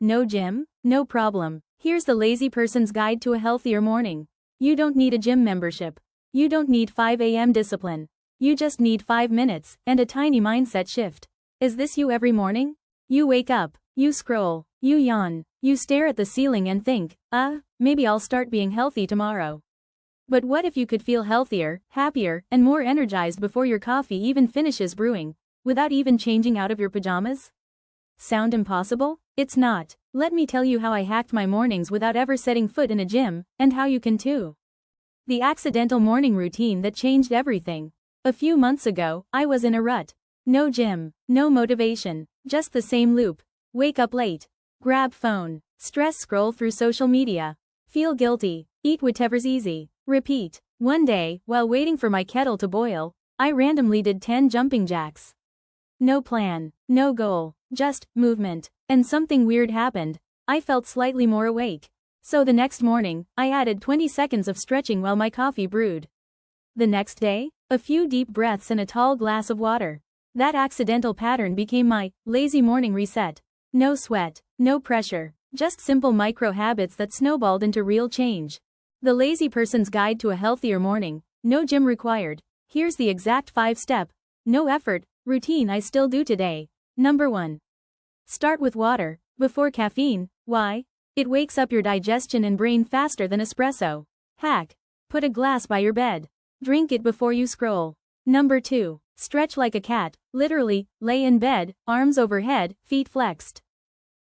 No gym? No problem. Here's the lazy person's guide to a healthier morning. You don't need a gym membership. You don't need 5 a.m. discipline. You just need 5 minutes and a tiny mindset shift. Is this you every morning? You wake up, you scroll, you yawn, you stare at the ceiling and think, maybe I'll start being healthy tomorrow. But what if you could feel healthier, happier, and more energized before your coffee even finishes brewing, without even changing out of your pajamas? Sound impossible? It's not. Let me tell you how I hacked my mornings without ever setting foot in a gym, and how you can too. The accidental morning routine that changed everything. A few months ago, I was in a rut. No gym, no motivation, just the same loop. Wake up late, grab phone, stress scroll through social media, feel guilty, eat whatever's easy, repeat. One day, while waiting for my kettle to boil, I randomly did 10 jumping jacks. No plan, no goal, just movement. And something weird happened. I felt slightly more awake. So the next morning, I added 20 seconds of stretching while my coffee brewed. The next day, a few deep breaths and a tall glass of water. That accidental pattern became my lazy morning reset. No sweat, no pressure, just simple micro habits that snowballed into real change. The lazy person's guide to a healthier morning. No gym required. Here's the exact 5-step, no effort, routine I still do today. Number 1. Start with water, before caffeine. Why? It wakes up your digestion and brain faster than espresso. Hack. Put a glass by your bed. Drink it before you scroll. Number 2. Stretch like a cat, literally, lay in bed, arms overhead, feet flexed.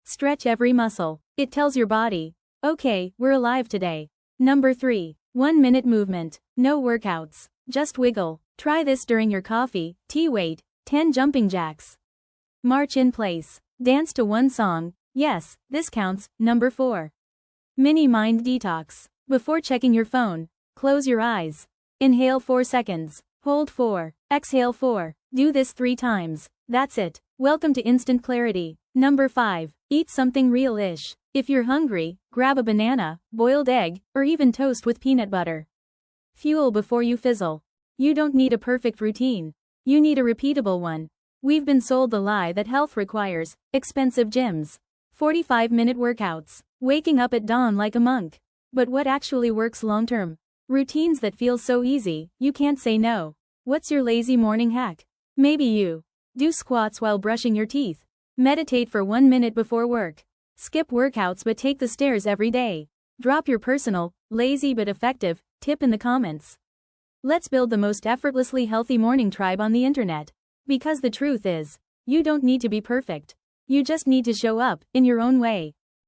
Stretch every muscle. It tells your body, okay, we're alive today. Number 3. 1-minute movement. No workouts. Just wiggle. Try this during your coffee, tea wait, 10 jumping jacks. March in place. Dance to one song. Yes, this counts. Number 4. Mini mind detox. Before checking your phone, close your eyes. Inhale 4 seconds. Hold 4. Exhale 4. Do this 3 times. That's it. Welcome to instant clarity. Number 5. Eat something real-ish. If you're hungry, grab a banana, boiled egg, or even toast with peanut butter. Fuel before you fizzle. You don't need a perfect routine. You need a repeatable one. We've been sold the lie that health requires expensive gyms, 45-minute workouts, waking up at dawn like a monk. But what actually works long-term? Routines that feel so easy, you can't say no. What's your lazy morning hack? Maybe you do squats while brushing your teeth. Meditate for 1 minute before work. Skip workouts but take the stairs every day. Drop your personal, lazy but effective, tip in the comments. Let's build the most effortlessly healthy morning tribe on the internet. Because the truth is, you don't need to be perfect. You just need to show up, in your own way.